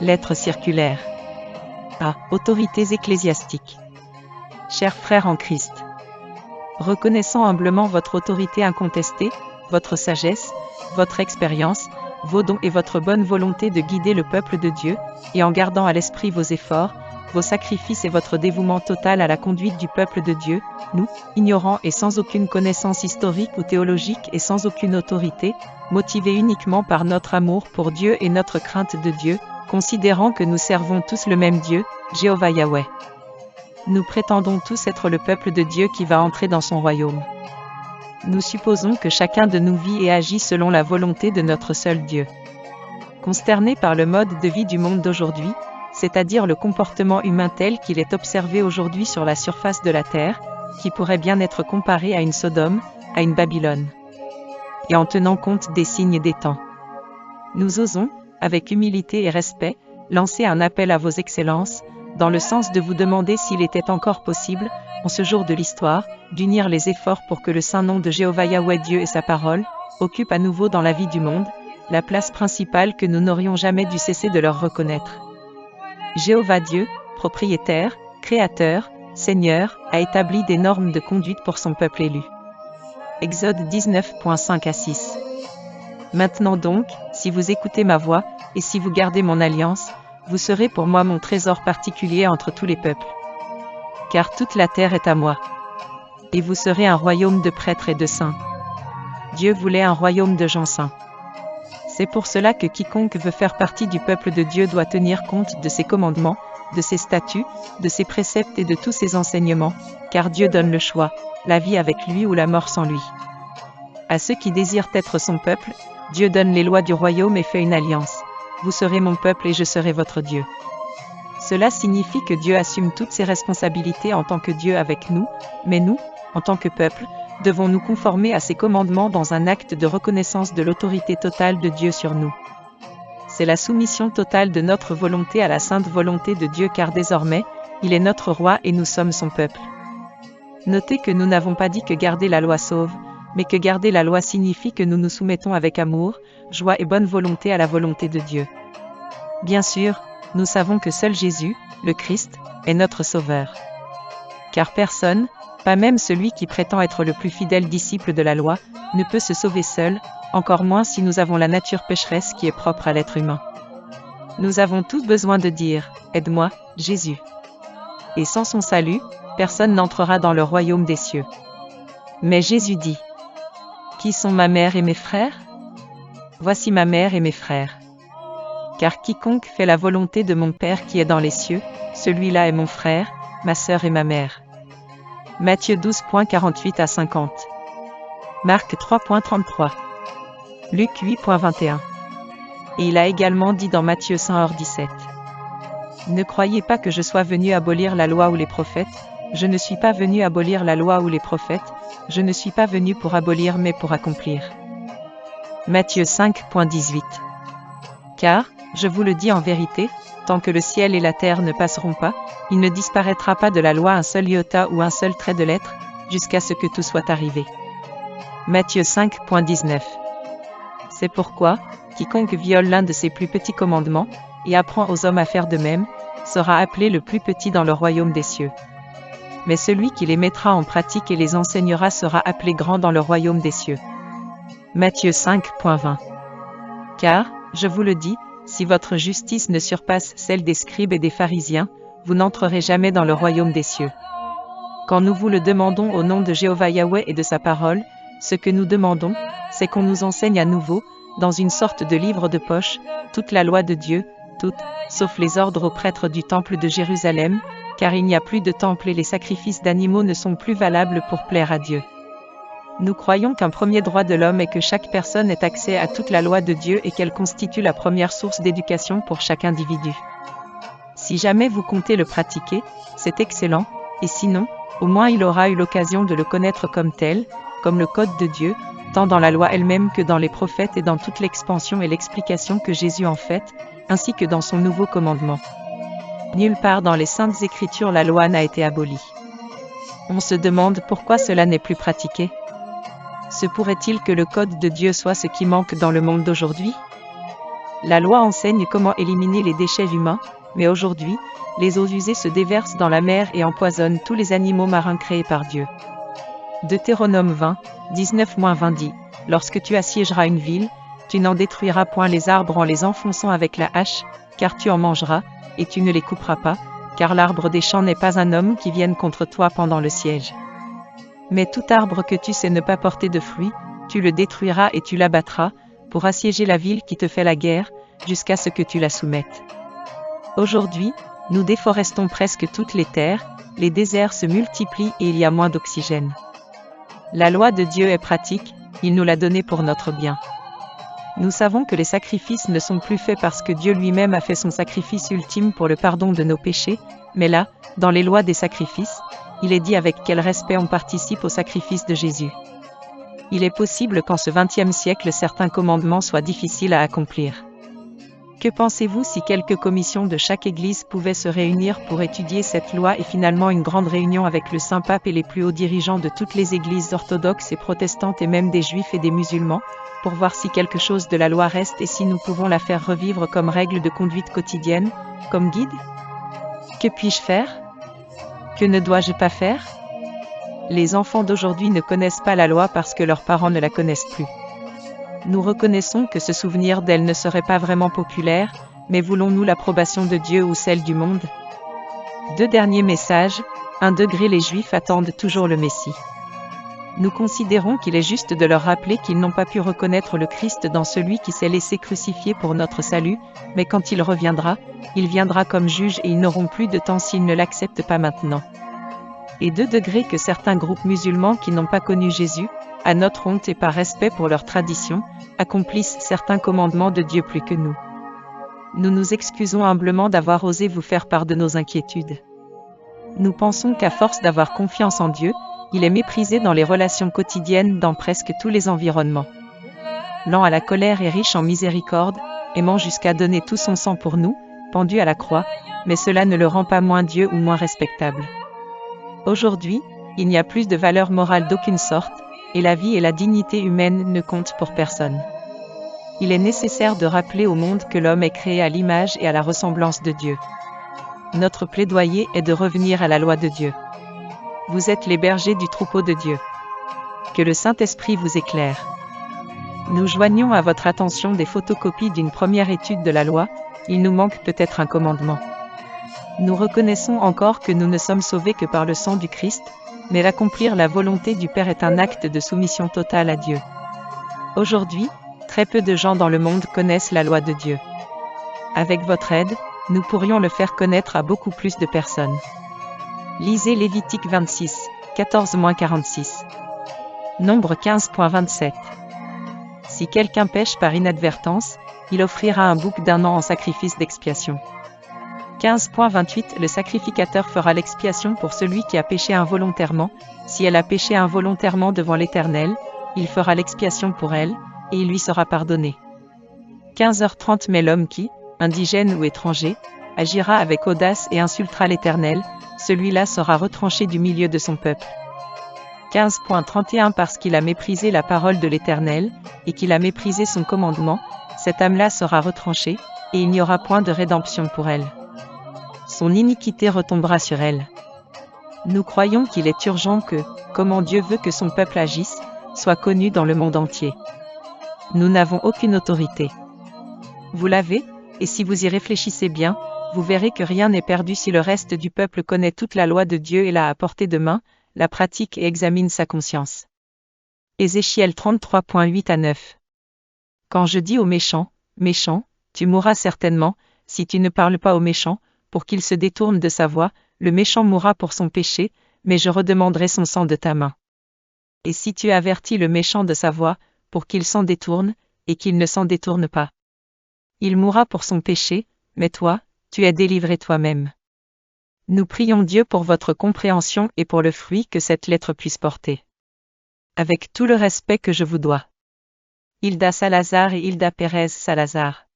Lettre circulaire. A. Autorités ecclésiastiques. Chers frères en Christ, reconnaissant humblement votre autorité incontestée, votre sagesse, votre expérience, vos dons et votre bonne volonté de guider le peuple de Dieu, et en gardant à l'esprit vos efforts, vos sacrifices et votre dévouement total à la conduite du peuple de Dieu, nous, ignorants et sans aucune connaissance historique ou théologique et sans aucune autorité, motivés uniquement par notre amour pour Dieu et notre crainte de Dieu, considérant que nous servons tous le même Dieu, Jéhovah Yahweh. Nous prétendons tous être le peuple de Dieu qui va entrer dans son royaume. Nous supposons que chacun de nous vit et agit selon la volonté de notre seul Dieu. Consternés par le mode de vie du monde d'aujourd'hui, c'est-à-dire le comportement humain tel qu'il est observé aujourd'hui sur la surface de la terre, qui pourrait bien être comparé à une Sodome, à une Babylone. Et en tenant compte des signes des temps, nous osons, avec humilité et respect, lancer un appel à vos excellences, dans le sens de vous demander s'il était encore possible, en ce jour de l'histoire, d'unir les efforts pour que le saint nom de Jéhovah Yahweh Dieu et sa parole, occupe à nouveau dans la vie du monde, la place principale que nous n'aurions jamais dû cesser de leur reconnaître. Jéhovah Dieu, propriétaire, créateur, Seigneur, a établi des normes de conduite pour son peuple élu. Exode 19.5 à 6. Maintenant donc, si vous écoutez ma voix, et si vous gardez mon alliance, vous serez pour moi mon trésor particulier entre tous les peuples. Car toute la terre est à moi. Et vous serez un royaume de prêtres et de saints. Dieu voulait un royaume de gens saints. C'est pour cela que quiconque veut faire partie du peuple de Dieu doit tenir compte de ses commandements, de ses statuts, de ses préceptes et de tous ses enseignements, car Dieu donne le choix, la vie avec lui ou la mort sans lui. À ceux qui désirent être son peuple, Dieu donne les lois du royaume et fait une alliance. Vous serez mon peuple et je serai votre Dieu. Cela signifie que Dieu assume toutes ses responsabilités en tant que Dieu avec nous, mais nous, en tant que peuple, devons nous conformer à ses commandements dans un acte de reconnaissance de l'autorité totale de Dieu sur nous. C'est la soumission totale de notre volonté à la sainte volonté de Dieu car désormais, il est notre roi et nous sommes son peuple. Notez que nous n'avons pas dit que garder la loi sauve, mais que garder la loi signifie que nous nous soumettons avec amour, joie et bonne volonté à la volonté de Dieu. Bien sûr, nous savons que seul Jésus, le Christ, est notre Sauveur. Car personne, pas même celui qui prétend être le plus fidèle disciple de la loi, ne peut se sauver seul, encore moins si nous avons la nature pécheresse qui est propre à l'être humain. Nous avons tous besoin de dire « Aide-moi, Jésus ». Et sans son salut, personne n'entrera dans le royaume des cieux. Mais Jésus dit « Qui sont ma mère et mes frères ? Voici ma mère et mes frères. Car quiconque fait la volonté de mon Père qui est dans les cieux, celui-là est mon frère, ma sœur et ma mère. » Matthieu 12.48 à 50. Marc 3.33. Luc 8.21. Et il a également dit dans Matthieu 5h17. Ne croyez pas que je sois venu abolir la loi ou les prophètes, je ne suis pas venu abolir la loi ou les prophètes, je ne suis pas venu pour abolir mais pour accomplir. Matthieu 5.18. Car, je vous le dis en vérité, tant que le ciel et la terre ne passeront pas, il ne disparaîtra pas de la loi un seul iota ou un seul trait de lettre, jusqu'à ce que tout soit arrivé. Matthieu 5.19. C'est pourquoi, quiconque viole l'un de ces plus petits commandements, et apprend aux hommes à faire de même, sera appelé le plus petit dans le royaume des cieux. Mais celui qui les mettra en pratique et les enseignera sera appelé grand dans le royaume des cieux. Matthieu 5.20. Car, je vous le dis, si votre justice ne surpasse celle des scribes et des pharisiens, vous n'entrerez jamais dans le royaume des cieux. Quand nous vous le demandons au nom de Jéhovah Yahweh et de sa parole, ce que nous demandons, c'est qu'on nous enseigne à nouveau, dans une sorte de livre de poche, toute la loi de Dieu, toute, sauf les ordres aux prêtres du temple de Jérusalem, car il n'y a plus de temple et les sacrifices d'animaux ne sont plus valables pour plaire à Dieu. Nous croyons qu'un premier droit de l'homme est que chaque personne ait accès à toute la loi de Dieu et qu'elle constitue la première source d'éducation pour chaque individu. Si jamais vous comptez le pratiquer, c'est excellent, et sinon, au moins il aura eu l'occasion de le connaître comme tel, comme le code de Dieu, tant dans la loi elle-même que dans les prophètes et dans toute l'expansion et l'explication que Jésus en fait, ainsi que dans son nouveau commandement. Nulle part dans les Saintes Écritures la loi n'a été abolie. On se demande pourquoi cela n'est plus pratiqué. Se pourrait-il que le code de Dieu soit ce qui manque dans le monde d'aujourd'hui ? La loi enseigne comment éliminer les déchets humains, mais aujourd'hui, les eaux usées se déversent dans la mer et empoisonnent tous les animaux marins créés par Dieu. Deutéronome 20, 19-20 dit, « Lorsque tu assiégeras une ville, tu n'en détruiras point les arbres en les enfonçant avec la hache, car tu en mangeras, et tu ne les couperas pas, car l'arbre des champs n'est pas un homme qui vienne contre toi pendant le siège. Mais tout arbre que tu sais ne pas porter de fruits, tu le détruiras et tu l'abattras, pour assiéger la ville qui te fait la guerre, jusqu'à ce que tu la soumettes. » Aujourd'hui, nous déforestons presque toutes les terres, les déserts se multiplient et il y a moins d'oxygène. La loi de Dieu est pratique, il nous l'a donnée pour notre bien. Nous savons que les sacrifices ne sont plus faits parce que Dieu lui-même a fait son sacrifice ultime pour le pardon de nos péchés, mais là, dans les lois des sacrifices, il est dit avec quel respect on participe au sacrifice de Jésus. Il est possible qu'en ce XXe siècle certains commandements soient difficiles à accomplir. Que pensez-vous si quelques commissions de chaque Église pouvaient se réunir pour étudier cette loi et finalement une grande réunion avec le Saint-Pape et les plus hauts dirigeants de toutes les Églises orthodoxes et protestantes et même des Juifs et des musulmans, pour voir si quelque chose de la loi reste et si nous pouvons la faire revivre comme règle de conduite quotidienne, comme guide? Que puis-je faire? Que ne dois-je pas faire? Les enfants d'aujourd'hui ne connaissent pas la loi parce que leurs parents ne la connaissent plus. Nous reconnaissons que se souvenir d'elle ne serait pas vraiment populaire, mais voulons-nous l'approbation de Dieu ou celle du monde? Deux derniers messages. 1 degré Les Juifs attendent toujours le Messie. Nous considérons qu'il est juste de leur rappeler qu'ils n'ont pas pu reconnaître le Christ dans celui qui s'est laissé crucifier pour notre salut, mais quand il viendra comme juge et ils n'auront plus de temps s'ils ne l'acceptent pas maintenant. Et 2 degrés Que certains groupes musulmans qui n'ont pas connu Jésus, à notre honte et par respect pour leur tradition, accomplissent certains commandements de Dieu plus que nous. Nous nous excusons humblement d'avoir osé vous faire part de nos inquiétudes. Nous pensons qu'à force d'avoir confiance en Dieu, il est méprisé dans les relations quotidiennes dans presque tous les environnements. Lent à la colère et riche en miséricorde, aimant jusqu'à donner tout son sang pour nous, pendu à la croix, mais cela ne le rend pas moins Dieu ou moins respectable. Aujourd'hui, il n'y a plus de valeur morale d'aucune sorte, et la vie et la dignité humaine ne comptent pour personne. Il est nécessaire de rappeler au monde que l'homme est créé à l'image et à la ressemblance de Dieu. Notre plaidoyer est de revenir à la loi de Dieu. Vous êtes les bergers du troupeau de Dieu. Que le Saint-Esprit vous éclaire. Nous joignons à votre attention des photocopies d'une première étude de la loi, il nous manque peut-être un commandement. Nous reconnaissons encore que nous ne sommes sauvés que par le sang du Christ, mais l'accomplir la volonté du Père est un acte de soumission totale à Dieu. Aujourd'hui, très peu de gens dans le monde connaissent la loi de Dieu. Avec votre aide, nous pourrions le faire connaître à beaucoup plus de personnes. Lisez Lévitique 26, 14-46. Nombre 15.27. Si quelqu'un pêche par inadvertance, il offrira un bouc d'1 an en sacrifice d'expiation. 15.28 Le sacrificateur fera l'expiation pour celui qui a péché involontairement. Si elle a péché involontairement devant l'Éternel, il fera l'expiation pour elle, et il lui sera pardonné. 15h30 Mais l'homme qui, indigène ou étranger, agira avec audace et insultera l'Éternel, celui-là sera retranché du milieu de son peuple. 15.31 Parce qu'il a méprisé la parole de l'Éternel, et qu'il a méprisé son commandement, cette âme-là sera retranchée, et il n'y aura point de rédemption pour elle. Son iniquité retombera sur elle. Nous croyons qu'il est urgent que, comment Dieu veut que son peuple agisse, soit connu dans le monde entier. Nous n'avons aucune autorité. Vous l'avez, et si vous y réfléchissez bien, vous verrez que rien n'est perdu si le reste du peuple connaît toute la loi de Dieu et l'a à portée de main, la pratique et examine sa conscience. Ézéchiel 33.8-9. Quand je dis au méchant, méchant, tu mourras certainement, si tu ne parles pas au méchant, pour qu'il se détourne de sa voie, le méchant mourra pour son péché, mais je redemanderai son sang de ta main. Et si tu avertis le méchant de sa voie, pour qu'il s'en détourne, et qu'il ne s'en détourne pas, il mourra pour son péché, mais toi, tu es délivré toi-même. Nous prions Dieu pour votre compréhension et pour le fruit que cette lettre puisse porter. Avec tout le respect que je vous dois. Hilda Salazar et Hilda Pérez Salazar.